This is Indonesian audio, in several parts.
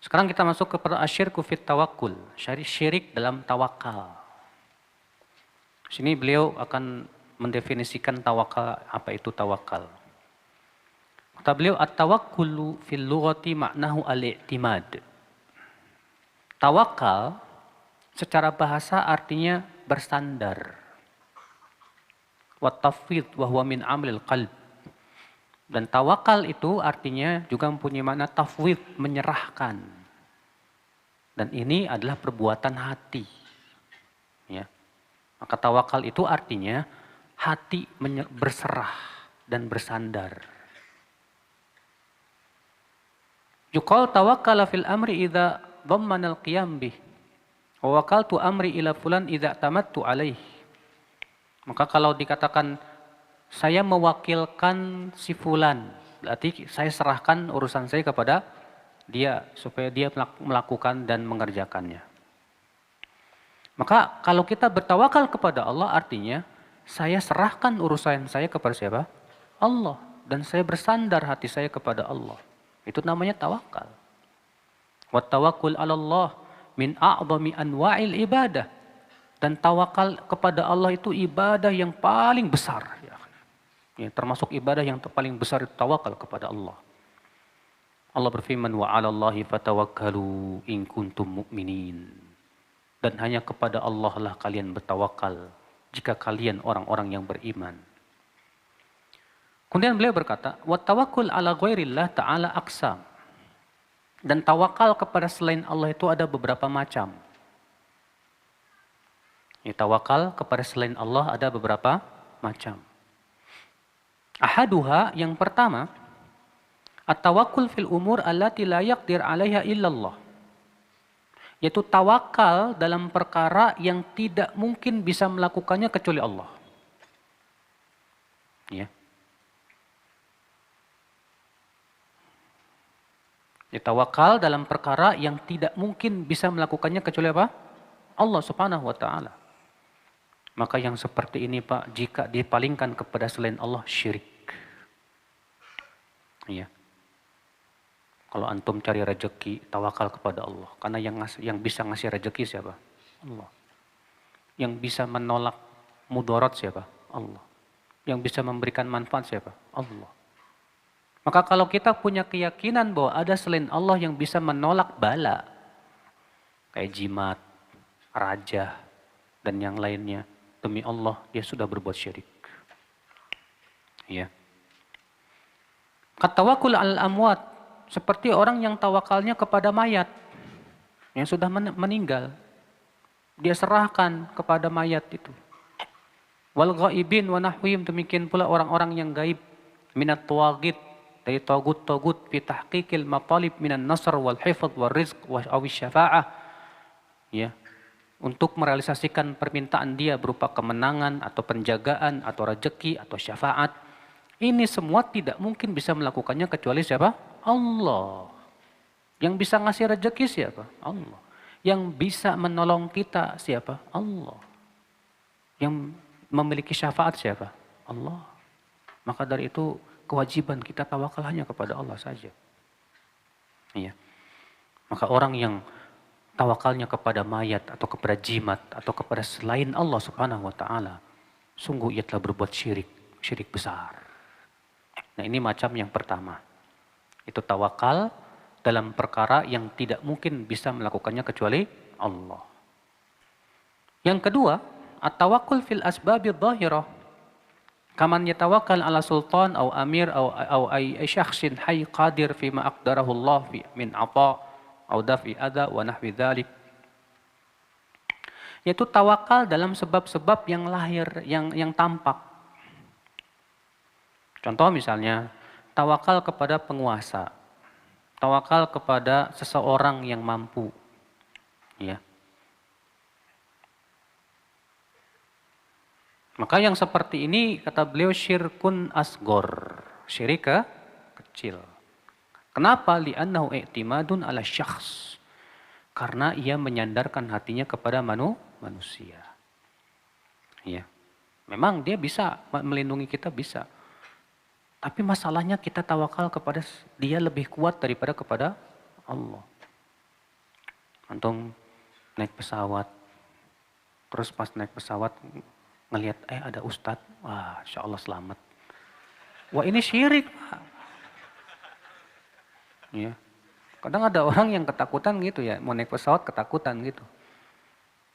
Sekarang kita masuk kepada asyirku fit tawakkul, syirik dalam tawakal. Sini beliau akan mendefinisikan tawakal, apa itu tawakal. Kata beliau, at-tawakkulu fil lughati ma'nahu al-i'timad. Tawakal secara bahasa artinya bersandar. Wa tafwid wa huwa min amlil qalb. Dan tawakal itu artinya juga mempunyai makna tafwid, menyerahkan. Dan ini adalah perbuatan hati. Ya. Maka tawakal itu artinya hati berserah dan bersandar. Yuqal tawakkala fil amri idza dhammana al-qiyam bih. Wa wakaltu amri ila fulan idza tamattu alaih. Maka kalau dikatakan saya mewakilkan si fulan, berarti saya serahkan urusan saya kepada dia supaya dia melakukan dan mengerjakannya. Maka kalau kita bertawakal kepada Allah artinya saya serahkan urusan saya kepada siapa? Allah. Dan saya bersandar hati saya kepada Allah. Itu namanya tawakal. Wa tawakkul 'ala Allah min a'dhami anwa'il ibadah. Dan tawakal kepada Allah itu ibadah yang paling besar. Ya, termasuk ibadah yang paling besar itu tawakal kepada Allah. Allah berfirman, wa 'ala Allahi fatawakkalu in kuntum mu'minin. Dan hanya kepada Allah lah kalian bertawakal jika kalian orang-orang yang beriman. Kemudian beliau berkata, wa tawakkul 'ala ghairillah ta'ala aqsam. Dan tawakal kepada selain Allah itu ada beberapa macam. Ya, tawakal kepada selain Allah ada beberapa macam. Ahaduha, yang pertama, at-tawakkul fil umur allati la yaqdir 'alaiha illallah. Yaitu tawakal dalam perkara yang tidak mungkin bisa melakukannya kecuali Allah. Ya. Tawakal dalam perkara yang tidak mungkin bisa melakukannya kecuali apa? Allah Subhanahu wa taala. Maka yang seperti ini Pak, jika dipalingkan kepada selain Allah, syirik. Iya. Kalau antum cari rezeki, tawakal kepada Allah. Karena yang bisa ngasih rezeki siapa? Allah. Yang bisa menolak mudarat siapa? Allah. Yang bisa memberikan manfaat siapa? Allah. Maka kalau kita punya keyakinan bahwa ada selain Allah yang bisa menolak bala, kayak jimat, raja, dan yang lainnya, demi Allah dia sudah berbuat syirik. Ya. Katawakul al-amwat, seperti orang yang tawakalnya kepada mayat yang sudah meninggal. Dia serahkan kepada mayat itu. Wal ghaibin wa nahwihim, demikian pula orang-orang yang gaib, minat tawagid, dari tagut-tagut fi tahqiqil matalib minan nasr wal hifdz wal rizq wa awi syafa'ah. Ya. Untuk merealisasikan permintaan dia berupa kemenangan atau penjagaan atau rezeki atau syafaat. Ini semua tidak mungkin bisa melakukannya kecuali siapa? Allah. Yang bisa ngasih rezeki siapa? Allah. Yang bisa menolong kita siapa? Allah. Yang memiliki syafaat siapa? Allah. Maka dari itu kewajiban kita tawakal hanya kepada Allah saja. Iya. Maka orang yang tawakalnya kepada mayat atau kepada jimat atau kepada selain Allah Subhanahu wa taala, sungguh ia telah berbuat syirik besar. Nah, ini macam yang pertama. Itu tawakal dalam perkara yang tidak mungkin bisa melakukannya kecuali Allah. Yang kedua, at-tawakkul fil asbabi dhahirah. Kaman yatawakkal ala sultan atau amir atau ay syakhsin hayy qadir fima aqdarahu Allah fi min ata atau dafi adha wa nahwi dzalik. Yaitu tawakal dalam sebab-sebab yang lahir, yang tampak. Contoh misalnya, tawakal kepada penguasa, tawakal kepada seseorang yang mampu. Ya. Maka yang seperti ini kata beliau syirkun asgor, syirik kecil. Kenapa? Li'annahu i'timadun ala syakhs. Karena ia menyandarkan hatinya kepada manusia. Ya. Memang dia bisa melindungi kita, bisa. Tapi masalahnya kita tawakal kepada dia lebih kuat daripada kepada Allah. Antum naik pesawat, terus pas naik pesawat ngelihat ada ustadz, wah insya Allah selamat. Wah ini syirik Pak. Ya. Kadang ada orang yang ketakutan gitu ya, mau naik pesawat ketakutan gitu.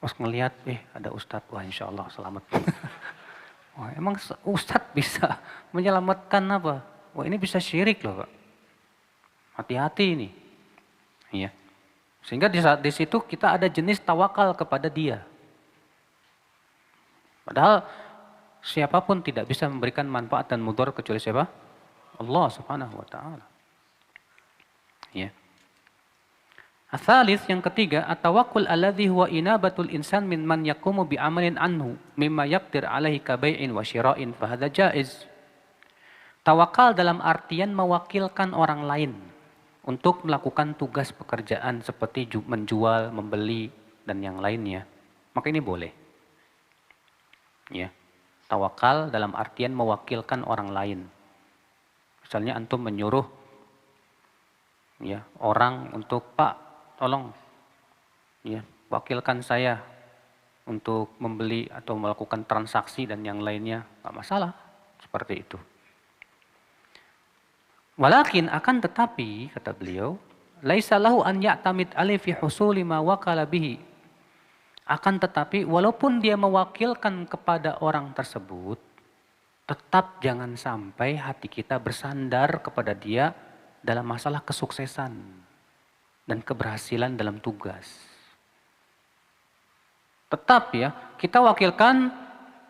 Pas ngelihat, ada ustadz, wah insya Allah selamat. Wah emang ustadz bisa menyelamatkan apa? Wah ini bisa syirik loh Pak. Hati-hati ini. Iya. Sehingga di situ kita ada jenis tawakal kepada dia. Padahal siapapun tidak bisa memberikan manfaat dan mudarat kecuali siapa? Allah Subhanahu wa taala. Ya. Atsalis yang ketiga, at-tawakkul alladzi huwa inabatul insan min man yaqumu bi amalin anhu mimma yaqdir alaihi ka bai'in wa syira'in fa hadza jaiz. Tawakal dalam artian mewakilkan orang lain untuk melakukan tugas pekerjaan seperti menjual, membeli dan yang lainnya. Maka ini boleh. Ya. Tawakal dalam artian mewakilkan orang lain. Misalnya antum menyuruh ya orang untuk, Pak, tolong ya wakilkan saya untuk membeli atau melakukan transaksi dan yang lainnya, enggak masalah seperti itu. Walakin akan tetapi kata beliau, laisa lahu an ya'tamid alaihi fi husuli ma wakala bihi. Akan tetapi walaupun dia mewakilkan kepada orang tersebut, tetap jangan sampai hati kita bersandar kepada dia dalam masalah kesuksesan dan keberhasilan dalam tugas. Tetap ya, kita wakilkan,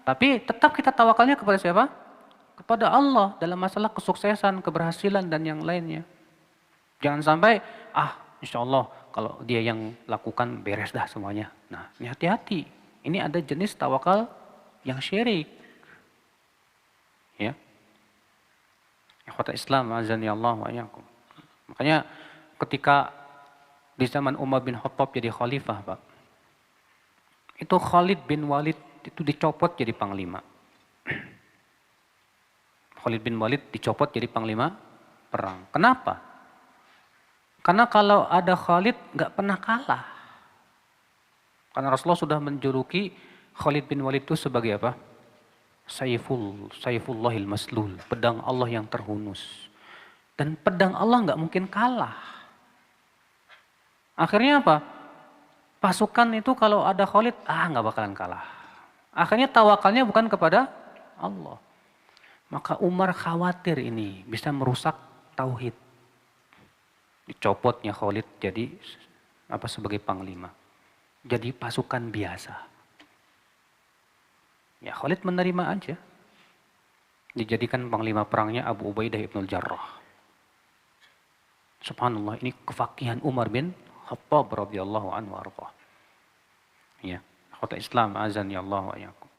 tapi tetap kita tawakalnya kepada siapa? Kepada Allah dalam masalah kesuksesan, keberhasilan dan yang lainnya. Jangan sampai, insya Allah kalau dia yang lakukan beres dah semuanya. Nah ini hati-hati, ini ada jenis tawakal yang syirik. Ya. Ikhwatul Islam, azani Allah wa iyyakum. Makanya ketika di zaman Umar bin Khattab jadi khalifah, Pak. Itu Khalid bin Walid itu dicopot jadi panglima. Khalid bin Walid dicopot jadi panglima perang. Kenapa? Karena kalau ada Khalid nggak pernah kalah. Karena Rasulullah sudah menjuluki Khalid bin Walid itu sebagai apa? Saifullahil maslul, pedang Allah yang terhunus. Dan pedang Allah nggak mungkin kalah. Akhirnya apa? Pasukan itu kalau ada Khalid, nggak bakalan kalah. Akhirnya tawakalnya bukan kepada Allah. Maka Umar khawatir ini bisa merusak tauhid. Dicopotnya Khalid jadi sebagai panglima. Jadi pasukan biasa. Ya Khalid menerima aja. Dijadikan panglima perangnya Abu Ubaidah ibnul Jarrah. Subhanallah, ini kefakihan Umar bin Khattab radhiyallahu anhu arda. Ya, kota Islam azan ya Allah wa iyyakum.